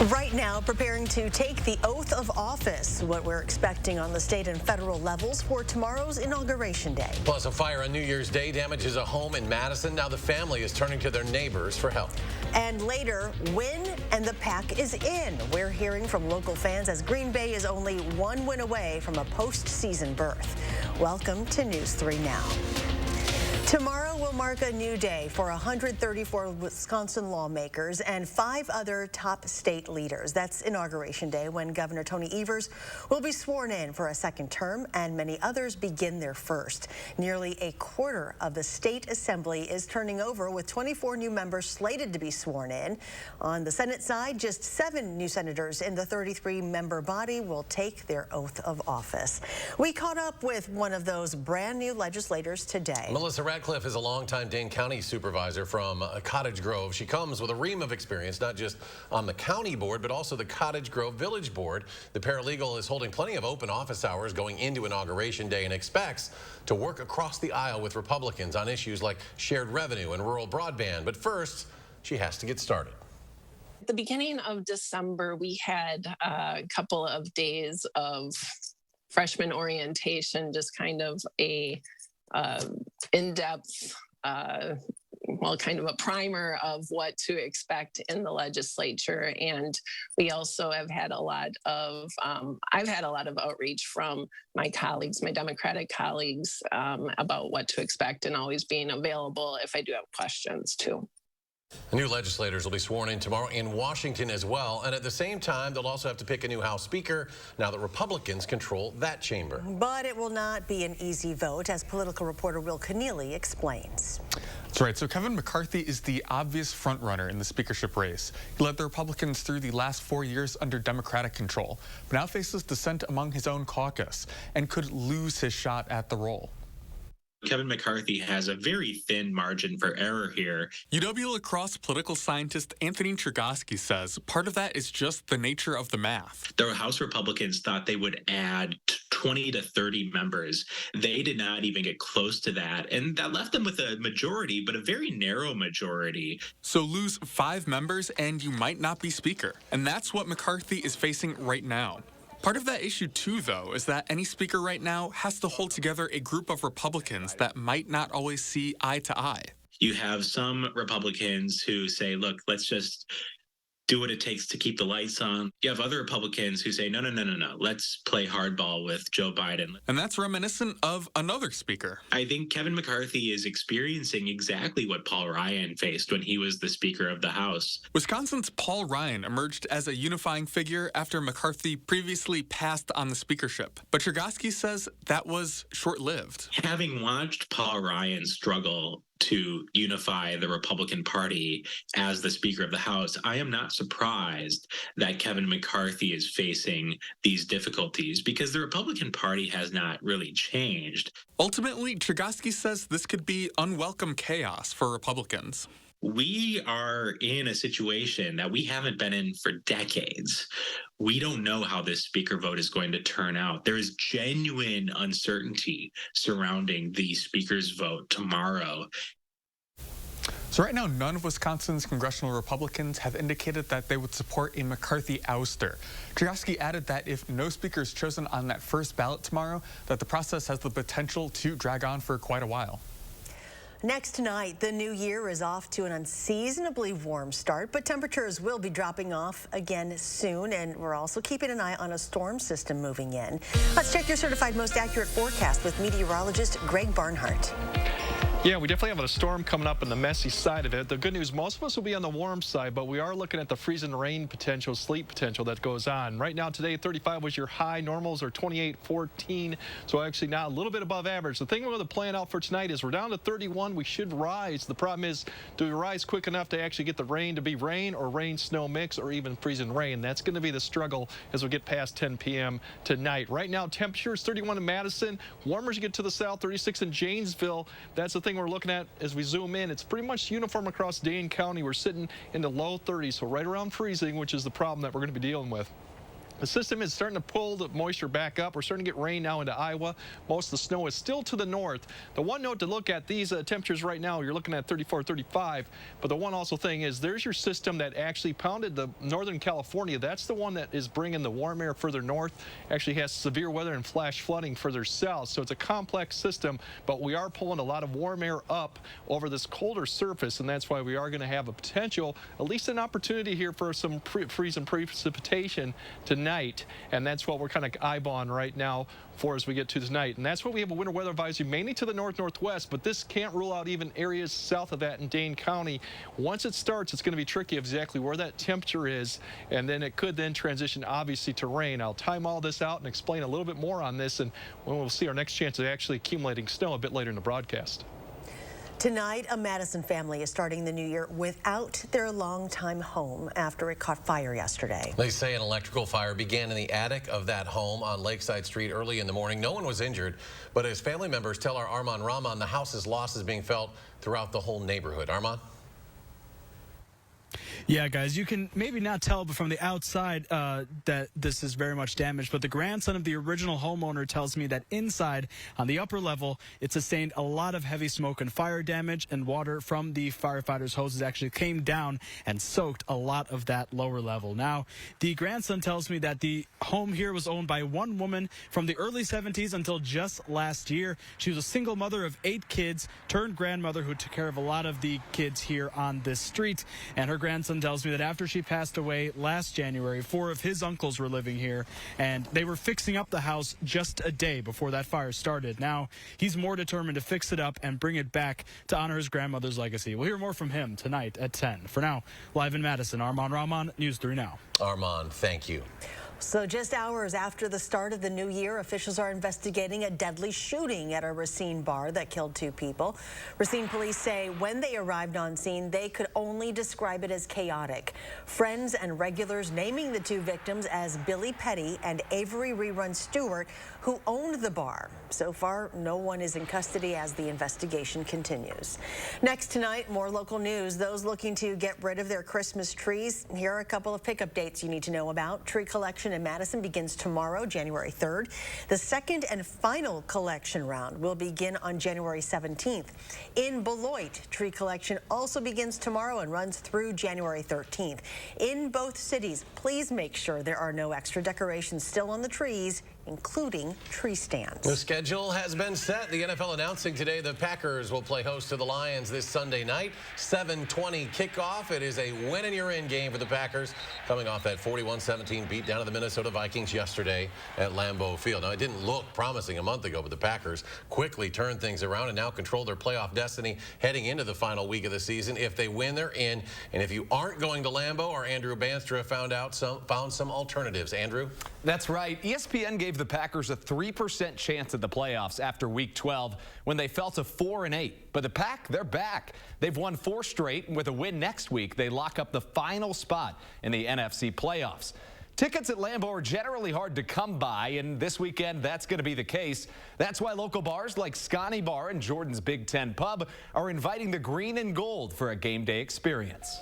Right now, preparing to take the oath of office, what we're expecting on the state and federal levels for tomorrow's Inauguration Day. Plus, a fire on New Year's Day damages a home in Madison. Now the family is turning to their neighbors for help. And later, win and the pack is in. We're hearing from local fans as Green Bay is only one win away from a postseason berth. Welcome to News 3 Now. Tomorrow will mark a new day for 134 Wisconsin lawmakers and 5 other top state leaders. That's Inauguration Day, when Governor Tony Evers will be sworn in for a second term, and many others begin their first. Nearly a quarter of the state assembly is turning over, with 24 new members slated to be sworn in. On the Senate side, just 7 new senators in the 33-member body will take their oath of office. We caught up with one of those brand new legislators today. Melissa Radcliffe is a longtime Dane County supervisor from Cottage Grove. She comes with a ream of experience, not just on the county board, but also the Cottage Grove Village Board. The paralegal is holding plenty of open office hours going into Inauguration Day and expects to work across the aisle with Republicans on issues like shared revenue and rural broadband. But first, she has to get started. At the beginning of December, we had a couple of days of freshman orientation, just kind of a in-depth, kind of a primer of what to expect in the legislature. And we also have had a lot of, I've had a lot of outreach from my colleagues, my Democratic colleagues, about what to expect, and always being available if I do have questions too. The new legislators will be sworn in tomorrow in Washington as well. And at the same time, they'll also have to pick a new House Speaker now that Republicans control that chamber. But it will not be an easy vote, as political reporter Will Keneally explains. That's right. So Kevin McCarthy is the obvious frontrunner in the speakership race. He led the Republicans through the last 4 years under Democratic control, but now faces dissent among his own caucus and could lose his shot at the role. Kevin McCarthy has a very thin margin for error here. UW La Crosse political scientist Anthony Chergosky says part of that is just the nature of the math. The House Republicans thought they would add 20 to 30 members. They did not even get close to that, and that left them with a majority, but a very narrow majority. So lose 5 members and you might not be speaker, and that's what McCarthy is facing right now. Part of that issue, too, though, is that any speaker right now has to hold together a group of Republicans that might not always see eye to eye. You have some Republicans who say, look, let's just do what it takes to keep the lights on. You have other Republicans who say, no, let's play hardball with Joe Biden. And that's reminiscent of another speaker. I think Kevin McCarthy is experiencing exactly what Paul Ryan faced when he was the Speaker of the House. Wisconsin's Paul Ryan emerged as a unifying figure after McCarthy previously passed on the speakership. But Chergosky says that was short-lived. Having watched Paul Ryan struggle to unify the Republican Party as the Speaker of the House, I am not surprised that Kevin McCarthy is facing these difficulties, because the Republican Party has not really changed. Ultimately, Chergosky says this could be unwelcome chaos for Republicans. We are in a situation that we haven't been in for decades. We don't know how this speaker vote is going to turn out. There is genuine uncertainty surrounding the speaker's vote tomorrow. So right now, none of Wisconsin's congressional Republicans have indicated that they would support a McCarthy ouster. Chergosky added that if no speaker is chosen on that first ballot tomorrow, that the process has the potential to drag on for quite a while. Next tonight, the new year is off to an unseasonably warm start, but temperatures will be dropping off again soon, and we're also keeping an eye on a storm system moving in. Let's check your certified most accurate forecast with meteorologist Greg Barnhart. Yeah, we definitely have a storm coming up on the messy side of it. The good news, most of us will be on the warm side, but we are looking at the freezing rain potential, sleet potential that goes on. Right now today, 35 was your high. Normals are 28, 14, so actually now a little bit above average. The thing we're going to plan out for tonight is we're down to 31. We should rise. The problem is, do we rise quick enough to actually get the rain to be rain or rain-snow mix or even freezing rain? That's going to be the struggle as we get past 10 p.m. tonight. Right now, temperature is 31 in Madison. Warmer as you get to the south, 36 in Janesville. That's the thing we're looking at as we zoom in. It's pretty much uniform across Dane County. We're sitting in the low 30s, so right around freezing, which is the problem that we're going to be dealing with. The system is starting to pull the moisture back up. We're starting to get rain now into Iowa. Most of the snow is still to the north. The one note to look at, these temperatures right now, you're looking at 34, 35. But the one also thing is there's your system that actually pounded the northern California. That's the one that is bringing the warm air further north. Actually has severe weather and flash flooding further south. So it's a complex system, but we are pulling a lot of warm air up over this colder surface, and that's why we are going to have a potential, at least an opportunity here for some freeze and precipitation tonight. And that's what we're kind of eyeballing right now for as we get to tonight. And that's what we have a winter weather advisory mainly to the northwest, but this can't rule out even areas south of that in Dane County. Once it starts, it's going to be tricky exactly where that temperature is, and then it could then transition obviously to rain. I'll time all this out and explain a little bit more on this, and we'll see our next chance of actually accumulating snow a bit later in the broadcast. Tonight, a Madison family is starting the new year without their longtime home after it caught fire yesterday. They say an electrical fire began in the attic of that home on Lakeside Street early in the morning. No one was injured, but as family members tell our Armand Rahman, the house's loss is being felt throughout the whole neighborhood. Armand? Yeah, guys, you can maybe not tell but from the outside that this is very much damaged, but the grandson of the original homeowner tells me that inside on the upper level, it sustained a lot of heavy smoke and fire damage, and water from the firefighters' hoses actually came down and soaked a lot of that lower level. Now, the grandson tells me that the home here was owned by one woman from the early 70s until just last year. She was a single mother of 8 kids, turned grandmother who took care of a lot of the kids here on this street, and her grandson tells me that after she passed away last January, 4 of his uncles were living here, and they were fixing up the house just a day before that fire started. Now, he's more determined to fix it up and bring it back to honor his grandmother's legacy. We'll hear more from him tonight at 10. For now, live in Madison, Armand Rahman, News 3 Now. Armand, thank you. So just hours after the start of the new year, officials are investigating a deadly shooting at a Racine bar that killed 2 people. Racine police say when they arrived on scene, they could only describe it as chaotic. Friends and regulars naming the 2 victims as Billy Petty and Avery Rerun Stewart, who owned the bar. So far, no one is in custody as the investigation continues. Next tonight, more local news. Those looking to get rid of their Christmas trees, here are a couple of pickup dates you need to know about. Tree collection in Madison begins tomorrow, January 3rd. The second and final collection round will begin on January 17th. In Beloit, tree collection also begins tomorrow and runs through January 13th. In both cities, please make sure there are no extra decorations still on the trees, including tree stands. The schedule has been set. The NFL announcing today the Packers will play host to the Lions this Sunday night. 7:20 kickoff. It is a win and you're in game for the Packers, coming off that 41-17 beat down of the Minnesota Vikings yesterday at Lambeau Field. Now, it didn't look promising a month ago, but the Packers quickly turned things around and now control their playoff destiny heading into the final week of the season. If they win, they're in. And if you aren't going to Lambeau, our Andrew Banstra found some alternatives. Andrew? That's right. ESPN gave the Packers a 3% chance at the playoffs after Week 12 when they fell to 4-8. But the Pack, they're back. They've won 4 straight, and with a win next week, they lock up the final spot in the NFC playoffs. Tickets at Lambeau are generally hard to come by, and this weekend that's going to be the case. That's why local bars like Scotty Bar and Jordan's Big Ten Pub are inviting the green and gold for a game day experience.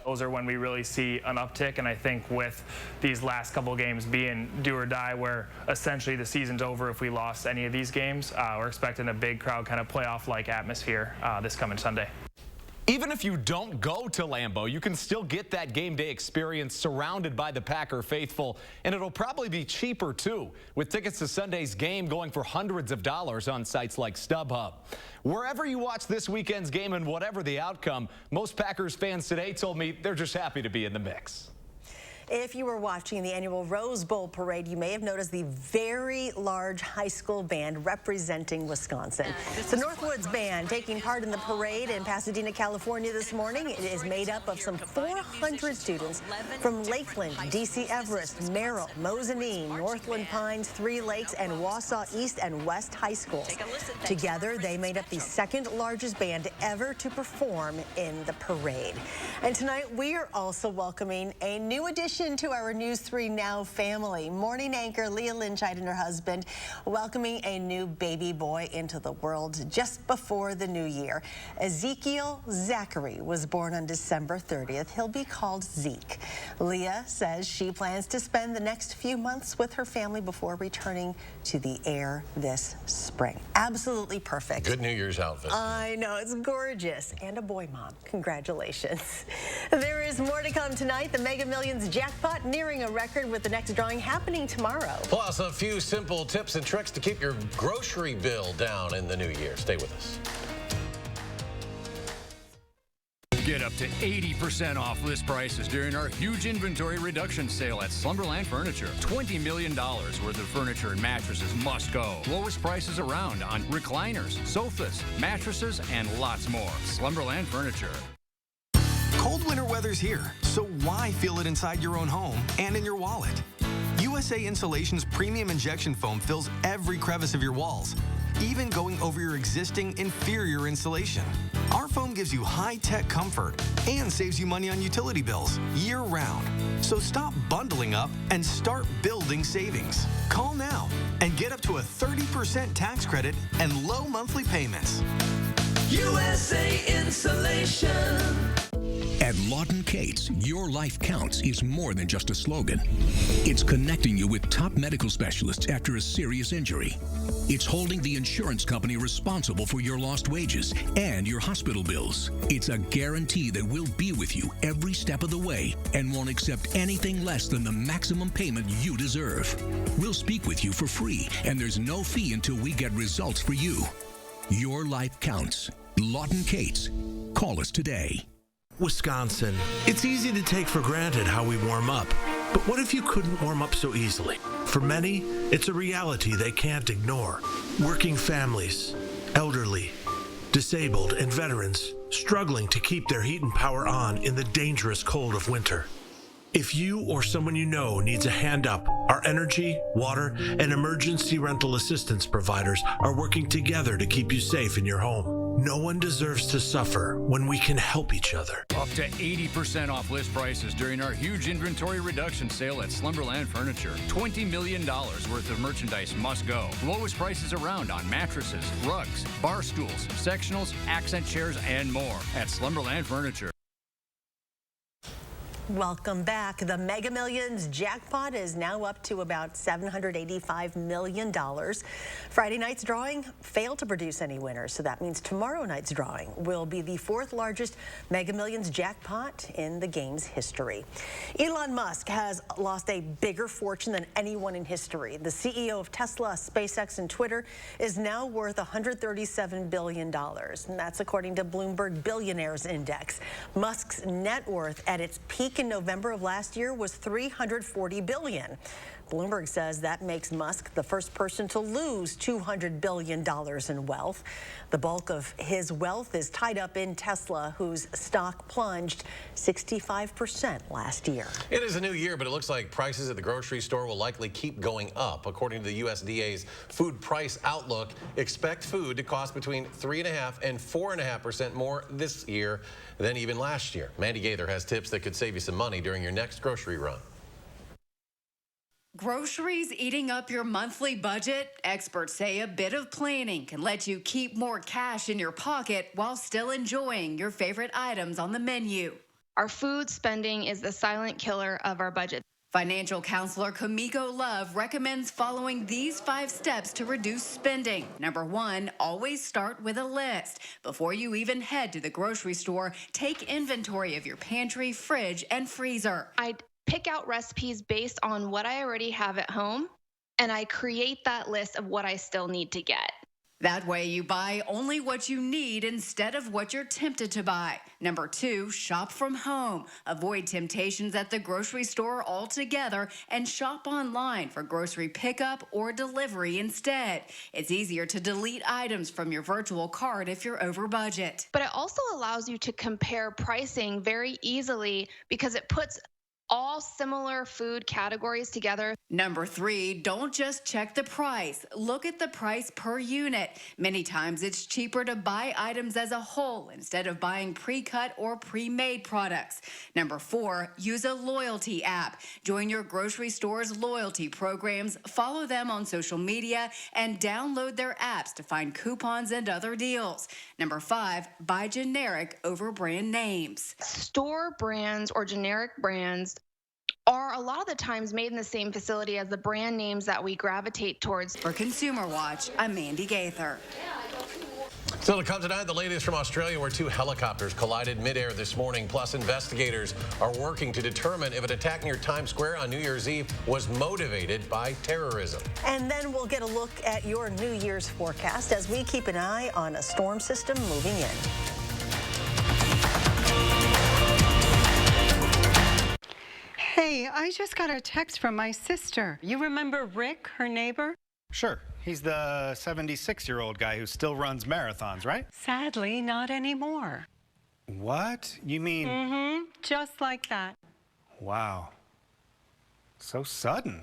Those are when we really see an uptick, and I think with these last couple games being do or die, where essentially the season's over if we lost any of these games, we're expecting a big crowd kind of playoff-like atmosphere this coming Sunday. Even if you don't go to Lambeau, you can still get that game day experience surrounded by the Packer faithful, and it'll probably be cheaper too, with tickets to Sunday's game going for hundreds of dollars on sites like StubHub. Wherever you watch this weekend's game and whatever the outcome, most Packers fans today told me they're just happy to be in the mix. If you were watching the annual Rose Bowl parade, you may have noticed the very large high school band representing Wisconsin. The Northwoods Band taking part in the parade in Pasadena, California this morning. It is made up of some 400 students from Lakeland, D.C. Everest, Merrill, Mosinee, Northland Pines, 3 Lakes, and Wausau East and West High Schools. Together, they made up the second largest band ever to perform in the parade. And tonight, we are also welcoming a new addition to our News 3 Now family. Morning anchor Leah Lynchite and her husband welcoming a new baby boy into the world just before the new year. Ezekiel Zachary was born on December 30th. He'll be called Zeke. Leah says she plans to spend the next few months with her family before returning to the air this spring. Absolutely perfect. Good New Year's outfit. I know, it's gorgeous. And a boy mom. Congratulations. There is more to come tonight. The Mega Millions jackpot nearing a record with the next drawing happening tomorrow. Plus, a few simple tips and tricks to keep your grocery bill down in the new year. Stay with us. Get up to 80% off list prices during our huge inventory reduction sale at Slumberland Furniture. $20 million worth of furniture and mattresses must go. Lowest prices around on recliners, sofas, mattresses, and lots more. Slumberland Furniture. Cold winter weather's here, so why feel it inside your own home and in your wallet? USA Insulation's premium injection foam fills every crevice of your walls, even going over your existing inferior insulation. Our foam gives you high-tech comfort and saves you money on utility bills year-round. So stop bundling up and start building savings. Call now and get up to a 30% tax credit and low monthly payments. USA Insulation. At Lawton Cates, your life counts is more than just a slogan. It's connecting you with top medical specialists after a serious injury. It's holding the insurance company responsible for your lost wages and your hospital bills. It's a guarantee that we'll be with you every step of the way and won't accept anything less than the maximum payment you deserve. We'll speak with you for free, and there's no fee until we get results for you. Your life counts. Lawton Cates. Call us today. Wisconsin. It's easy to take for granted how we warm up. But what if you couldn't warm up so easily? For many, it's a reality they can't ignore. Working families, elderly, disabled, and veterans struggling to keep their heat and power on in the dangerous cold of winter. If you or someone you know needs a hand up, our energy, water, and emergency rental assistance providers are working together to keep you safe in your home. No one deserves to suffer when we can help each other. Up to 80% off list prices during our huge inventory reduction sale at Slumberland Furniture. $20 million worth of merchandise must go. Lowest prices around on mattresses, rugs, bar stools, sectionals, accent chairs, and more at Slumberland Furniture. Welcome back. The Mega Millions jackpot is now up to about $785 million. Friday night's drawing failed to produce any winners, so that means tomorrow night's drawing will be the fourth largest Mega Millions jackpot in the game's history. Elon Musk has lost a bigger fortune than anyone in history. The CEO of Tesla, SpaceX, and Twitter is now worth $137 billion, and that's according to Bloomberg Billionaires Index. Musk's net worth at its peak in November of last year was $340 billion. Bloomberg says that makes Musk the first person to lose $200 billion in wealth. The bulk of his wealth is tied up in Tesla, whose stock plunged 65% last year. It is a new year, but it looks like prices at the grocery store will likely keep going up. According to the USDA's food price outlook, expect food to cost between 3.5% and 4.5% more this year than even last year. Mandy Gaither has tips that could save you some money during your next grocery run. Groceries eating up your monthly budget? Experts say a bit of planning can let you keep more cash in your pocket while still enjoying your favorite items on the menu. Our food spending is the silent killer of our budget. Financial counselor Kamiko Love recommends following these 5 steps to reduce spending. Number 1, always start with a list. Before you even head to the grocery store, take inventory of your pantry, fridge, and freezer. I pick out recipes based on what I already have at home, and I create that list of what I still need to get. That way you buy only what you need instead of what you're tempted to buy. Number 2, shop from home. Avoid temptations at the grocery store altogether and shop online for grocery pickup or delivery instead. It's easier to delete items from your virtual cart if you're over budget. But it also allows you to compare pricing very easily because it puts all similar food categories together. Number 3, don't just check the price. Look at the price per unit. Many times it's cheaper to buy items as a whole instead of buying pre-cut or pre-made products. Number 4, use a loyalty app. Join your grocery store's loyalty programs, follow them on social media, and download their apps to find coupons and other deals. Number 5, buy generic over brand names. Store brands or generic brands are a lot of the times made in the same facility as the brand names that we gravitate towards. For Consumer Watch, I'm Mandy Gaither. Still to come tonight, the latest from Australia, where 2 helicopters collided midair this morning. Plus, investigators are working to determine if an attack near Times Square on New Year's Eve was motivated by terrorism. And then we'll get a look at your New Year's forecast as we keep an eye on a storm system moving in. Hey, I just got a text from my sister. You remember Rick, her neighbor? Sure. He's the 76-year-old guy who still runs marathons, right? Sadly, not anymore. What? You mean... Mm-hmm. Just like that. Wow. So sudden.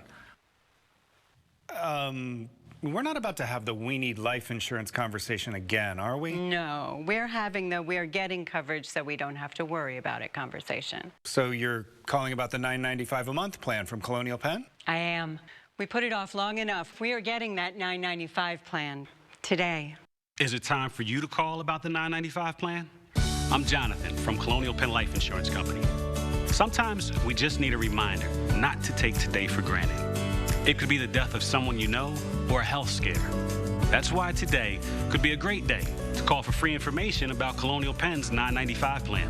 We're not about to have the we need life insurance conversation again, are we? No, we're having the we're getting coverage so we don't have to worry about it conversation. So you're calling about the $9.95 a month plan from Colonial Penn? I am. We put it off long enough. We are getting that $9.95 plan today. Is it time for you to call about the $9.95 plan? I'm Jonathan from Colonial Penn Life Insurance Company. Sometimes we just need a reminder not to take today for granted. It could be the death of someone you know or a health scare. That's why today could be a great day to call for free information about Colonial Penn's $9.95 plan.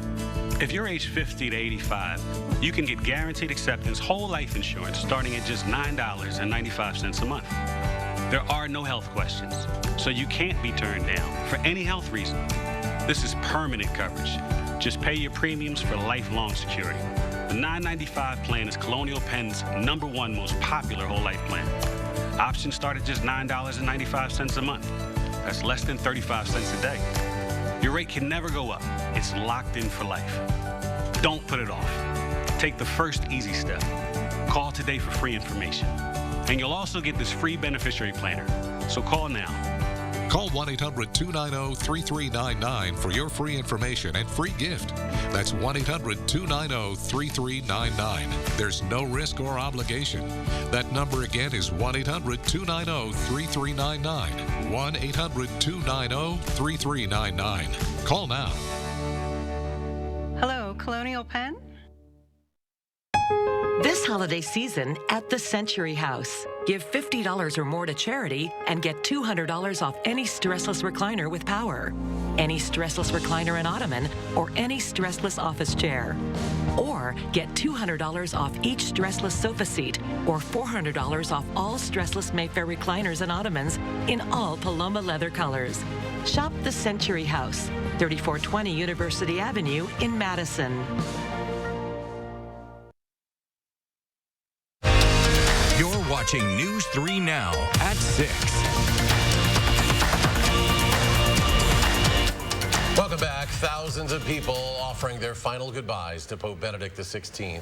If you're age 50 to 85, you can get guaranteed acceptance whole life insurance starting at just $9.95 a month. There are no health questions, so you can't be turned down for any health reason. This is permanent coverage. Just pay your premiums for lifelong security. The $9.95 plan is Colonial Penn's #1 most popular whole life plan. Options start at just $9.95 a month. That's less than 35 cents a day. Your rate can never go up. It's locked in for life. Don't put it off. Take the first easy step. Call today for free information. And you'll also get this free beneficiary planner. So call now. Call 1-800-290-3399 for your free information and free gift. That's 1-800-290-3399. There's no risk or obligation. That number again is 1-800-290-3399. 1-800-290-3399. Call now. Hello, Colonial Penn? This holiday season at the Century House. Give $50 or more to charity and get $200 off any stressless recliner with power, any stressless recliner and ottoman, or any stressless office chair. Or get $200 off each stressless sofa seat or $400 off all stressless Mayfair recliners and ottomans in all Paloma leather colors. Shop the Century House, 3420 University Avenue in Madison. You're watching News 3 Now at 6. Welcome back. Thousands of people offering their final goodbyes to Pope Benedict XVI.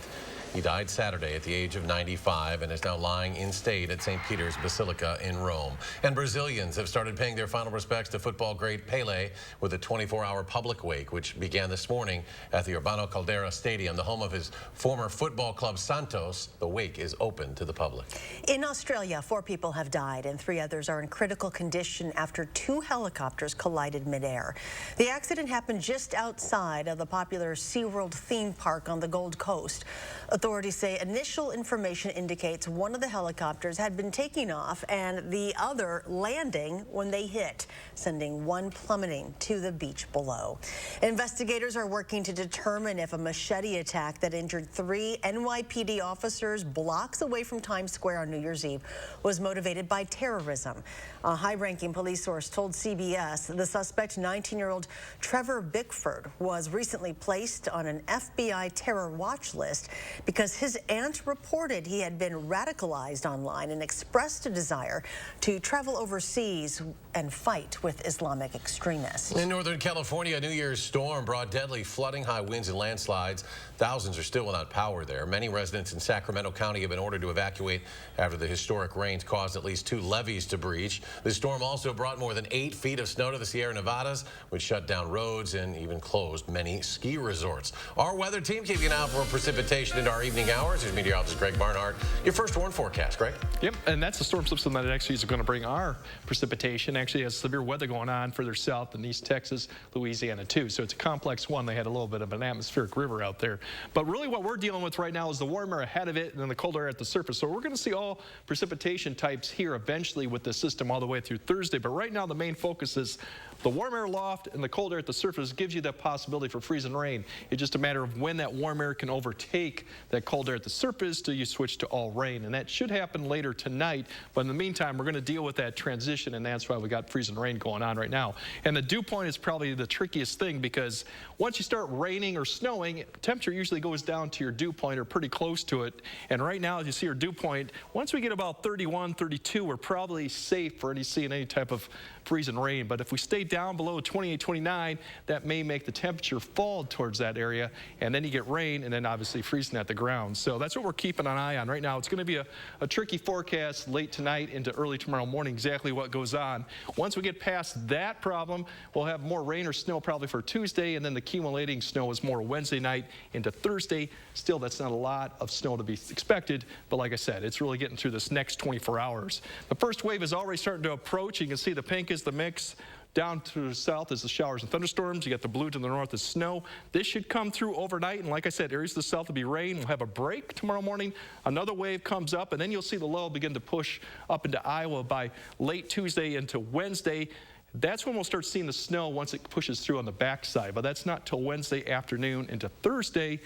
He died Saturday at the age of 95 and is now lying in state at St. Peter's Basilica in Rome. And Brazilians have started paying their final respects to football great Pelé with a 24-hour public wake, which began this morning at the Urbano Caldeira Stadium, the home of his former football club Santos. The wake is open to the public. In Australia, 4 people have died and 3 others are in critical condition after 2 helicopters collided midair. The accident happened just outside of the popular SeaWorld theme park on the Gold Coast. Authorities say initial information indicates one of the helicopters had been taking off and the other landing when they hit, sending one plummeting to the beach below. Investigators are working to determine if a machete attack that injured 3 NYPD officers blocks away from Times Square on New Year's Eve was motivated by terrorism. A high-ranking police source told CBS the suspect, 19-year-old Trevor Bickford, was recently placed on an FBI terror watch list because his aunt reported he had been radicalized online and expressed a desire to travel overseas and fight with Islamic extremists. In Northern California, a New Year's storm brought deadly flooding, high winds, and landslides. Thousands are still without power there. Many residents in Sacramento County have been ordered to evacuate after the historic rains caused at least 2 levees to breach. The storm also brought more than 8 feet of snow to the Sierra Nevadas, which shut down roads. roads and even closed many ski resorts. Our weather team keeping an eye out for precipitation into our evening hours. Here's meteorologist Greg Barnhart. Your first warn forecast, Greg. Yep, and that's the storm system that actually is going to bring our precipitation. Actually has severe weather going on further south in East Texas, Louisiana too. So it's a complex one. They had a little bit of an atmospheric river out there. But really what we're dealing with right now is the warm air ahead of it and then the cold air at the surface. So we're going to see all precipitation types here eventually with the system all the way through Thursday. But right now the main focus is the warm air loft and the cold air at the surface gives you that possibility for freezing rain. It's just a matter of when that warm air can overtake that cold air at the surface till you switch to all rain. And that should happen later tonight. But in the meantime, we're going to deal with that transition, and that's why we got freezing rain going on right now. And the dew point is probably the trickiest thing because once you start raining or snowing, temperature usually goes down to your dew point or pretty close to it. And right now, as you see our dew point, once we get about 31, 32, we're probably safe for seeing any type of freezing rain. But if we stay down below 28, 29, that may make the temperature fall towards that area, and then you get rain and then obviously freezing at the ground. So that's what we're keeping an eye on right now. It's going to be a tricky forecast late tonight into early tomorrow morning, exactly what goes on. Once we get past that problem, we'll have more rain or snow probably for Tuesday, and then the accumulating snow is more Wednesday night into Thursday. Still, that's not a lot of snow to be expected, but like I said, it's really getting through this next 24 hours. The first wave is already starting to approach. You can see the pink is the mix. Down to the south is the showers and thunderstorms. You got the blue to the north is snow. This should come through overnight, and like I said, areas to the south will be rain. We'll have a break tomorrow morning. Another wave comes up, and then you'll see the low begin to push up into Iowa by late Tuesday into Wednesday. That's when we'll start seeing the snow once it pushes through on the backside, but that's not till Wednesday afternoon into Thursday.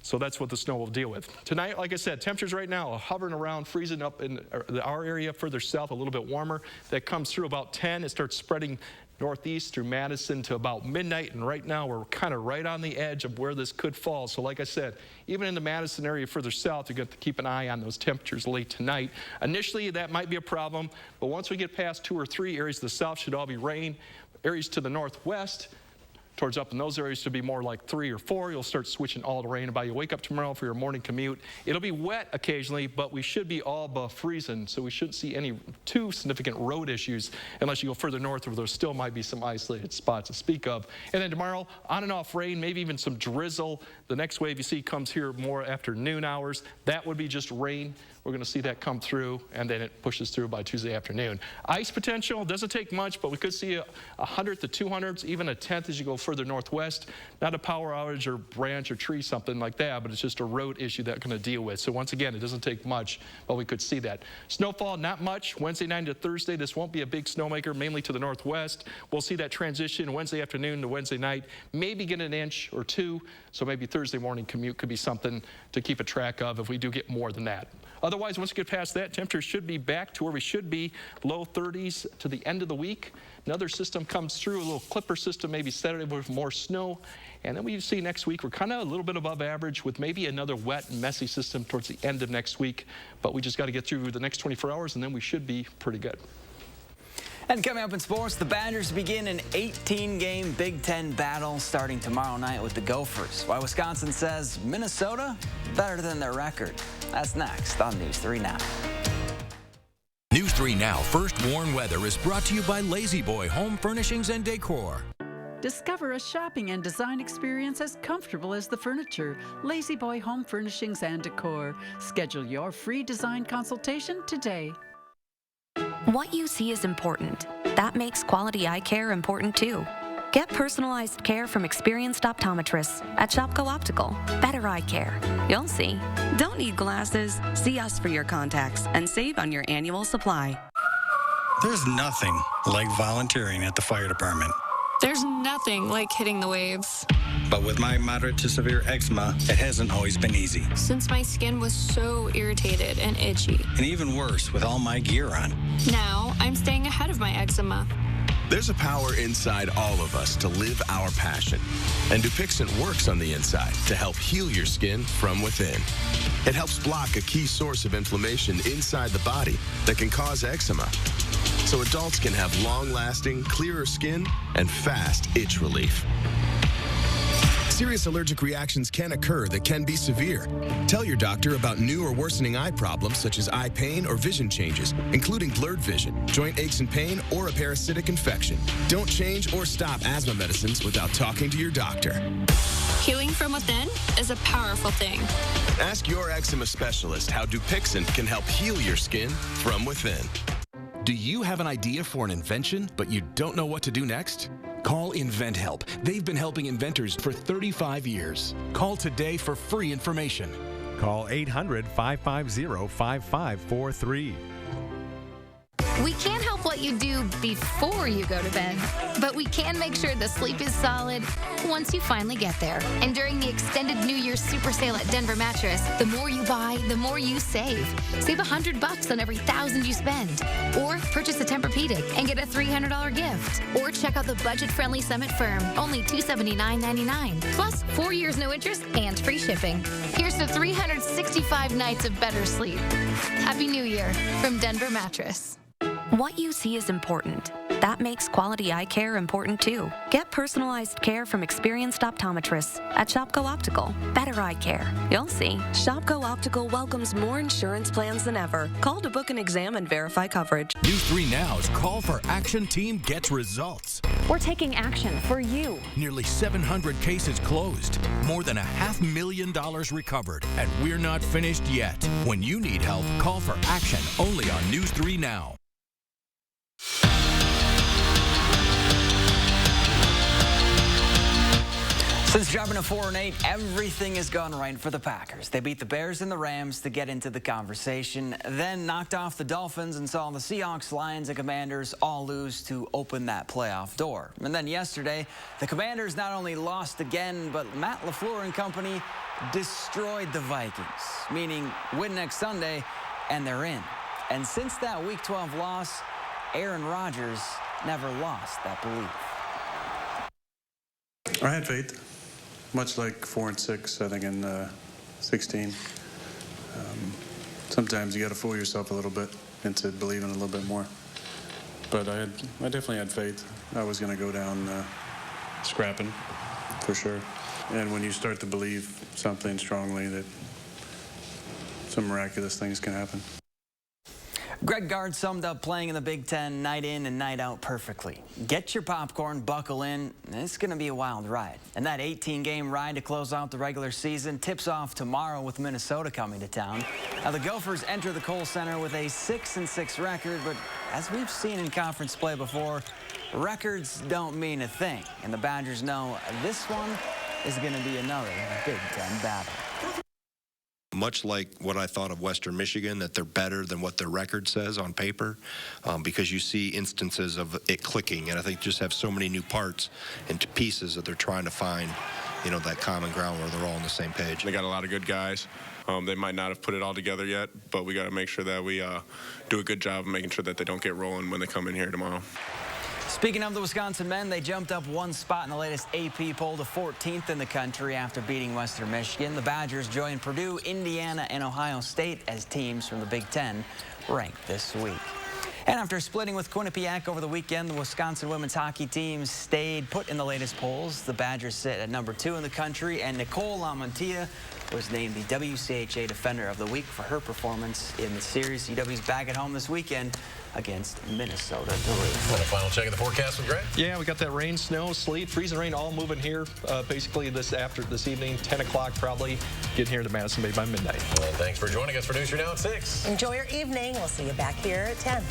So that's what the snow will deal with. Tonight, like I said, temperatures right now are hovering around, freezing up in our area further south, a little bit warmer. That comes through about 10. It starts spreading northeast through Madison to about midnight, and right now we're kind of right on the edge of where this could fall. So like I said, even in the Madison area further south, you're going to have to keep an eye on those temperatures late tonight. Initially, that might be a problem, but once we get past 2 or 3 areas to the south should all be rain. Areas to the northwest, towards up in those areas to be more like 3 or 4. You'll start switching all to rain about you wake up tomorrow for your morning commute. It'll be wet occasionally, but we should be all above freezing, so we shouldn't see any too significant road issues unless you go further north where there still might be some isolated spots to speak of. And then tomorrow, on and off rain, maybe even some drizzle. The next wave you see comes here more afternoon hours. That would be just rain. We're going to see that come through, and then it pushes through by Tuesday afternoon. Ice potential doesn't take much, but we could see a 100th to 200ths, even a 10th as you go further northwest. Not a power outage or branch or tree, something like that, but it's just a road issue that we're going to deal with. So once again, it doesn't take much, but we could see that. Snowfall, not much. Wednesday night to Thursday, this won't be a big snowmaker, mainly to the northwest. We'll see that transition Wednesday afternoon to Wednesday night, maybe get an inch or 2, so maybe Thursday morning commute could be something to keep a track of if we do get more than that. Otherwise, once we get past that, temperatures should be back to where we should be, low 30s to the end of the week. Another system comes through, a little clipper system, maybe Saturday with more snow. And then we see next week, we're kind of a little bit above average with maybe another wet and messy system towards the end of next week. But we just got to get through the next 24 hours, and then we should be pretty good. And coming up in sports, the Badgers begin an 18-game Big Ten battle starting tomorrow night with the Gophers, while Wisconsin says Minnesota better than their record. That's next on News 3 Now. News 3 Now First Warn Weather is brought to you by Lazy Boy Home Furnishings and Decor. Discover a shopping and design experience as comfortable as the furniture. Lazy Boy Home Furnishings and Decor. Schedule your free design consultation today. What you see is important. That makes quality eye care important too. Get personalized care from experienced optometrists at Shopko Optical. Better eye care. You'll see. Don't need glasses? See us for your contacts and save on your annual supply. There's nothing like volunteering at the fire department. There's nothing like hitting the waves. But with my moderate to severe eczema, it hasn't always been easy. Since my skin was so irritated and itchy. And even worse with all my gear on. Now, I'm staying ahead of my eczema. There's a power inside all of us to live our passion. And Dupixent works on the inside to help heal your skin from within. It helps block a key source of inflammation inside the body that can cause eczema. So adults can have long-lasting, clearer skin and fast itch relief. Serious allergic reactions can occur that can be severe. Tell your doctor about new or worsening eye problems such as eye pain or vision changes, including blurred vision, joint aches and pain, or a parasitic infection. Don't change or stop asthma medicines without talking to your doctor. Healing from within is a powerful thing. Ask your eczema specialist how Dupixent can help heal your skin from within. Do you have an idea for an invention, but you don't know what to do next? Call InventHelp. They've been helping inventors for 35 years. Call today for free information. Call 800-550-5543. We can't help what you do before you go to bed, but we can make sure the sleep is solid once you finally get there. And during the extended New Year's super sale at Denver Mattress, the more you buy, the more you save. Save $100 on every $1,000 you spend. Or purchase a Tempur-Pedic and get a $300 gift. Or check out the budget-friendly Summit Firm, only $279.99. Plus 4 years no interest and free shipping. Here's to 365 nights of better sleep. Happy New Year from Denver Mattress. What you see is important. That makes quality eye care important too. Get personalized care from experienced optometrists at Shopko Optical. Better eye care. You'll see. Shopko Optical welcomes more insurance plans than ever. Call to book an exam and verify coverage. News 3 Now's Call for Action team gets results. We're taking action for you. Nearly 700 cases closed. More than $500,000 recovered. And we're not finished yet. When you need help, call for action only on News 3 Now. Since dropping to 4-8, everything has gone right for the Packers. They beat the Bears and the Rams to get into the conversation, then knocked off the Dolphins and saw the Seahawks, Lions, and Commanders all lose to open that playoff door. And then yesterday, the Commanders not only lost again, but Matt LaFleur and company destroyed the Vikings, meaning win next Sunday, and they're in. And since that Week 12 loss, Aaron Rodgers never lost that belief. I had faith. Much like 4 and 6, I think in 16. Sometimes you got to fool yourself a little bit into believing a little bit more. But I definitely had faith. I was going to go down scrapping, for sure. And when you start to believe something strongly, that some miraculous things can happen. Greg Gard summed up playing in the Big Ten night in and night out perfectly. Get your popcorn, buckle in, it's going to be a wild ride. And that 18-game ride to close out the regular season tips off tomorrow with Minnesota coming to town. Now, the Gophers enter the Kohl Center with a 6-6 record, but as we've seen in conference play before, records don't mean a thing. And the Badgers know this one is going to be another Big Ten battle. Much like what I thought of Western Michigan, that they're better than what their record says on paper, because you see instances of it clicking, and I think just have so many new parts and pieces that they're trying to find, you know, that common ground where they're all on the same page. They got a lot of good guys. They might not have put it all together yet, but we got to make sure that we do a good job of making sure that they don't get rolling when they come in here tomorrow. Speaking of the Wisconsin men, they jumped up one spot in the latest AP poll to 14th in the country after beating Western Michigan. The Badgers joined Purdue, Indiana, and Ohio State as teams from the Big Ten ranked this week. And after splitting with Quinnipiac over the weekend, the Wisconsin women's hockey team stayed put in the latest polls. The Badgers sit at number 2 in the country, and Nicole Lamontia was named the WCHA Defender of the Week for her performance in the series. UW's back at home this weekend against Minnesota Duluth. And a final check of the forecast with Greg? Yeah, we got that rain, snow, sleet, freezing rain all moving here basically this evening, 10 o'clock probably, getting here to Madison Bay by midnight. Well, thanks for joining us for News 3 Now at 6. Enjoy your evening. We'll see you back here at 10.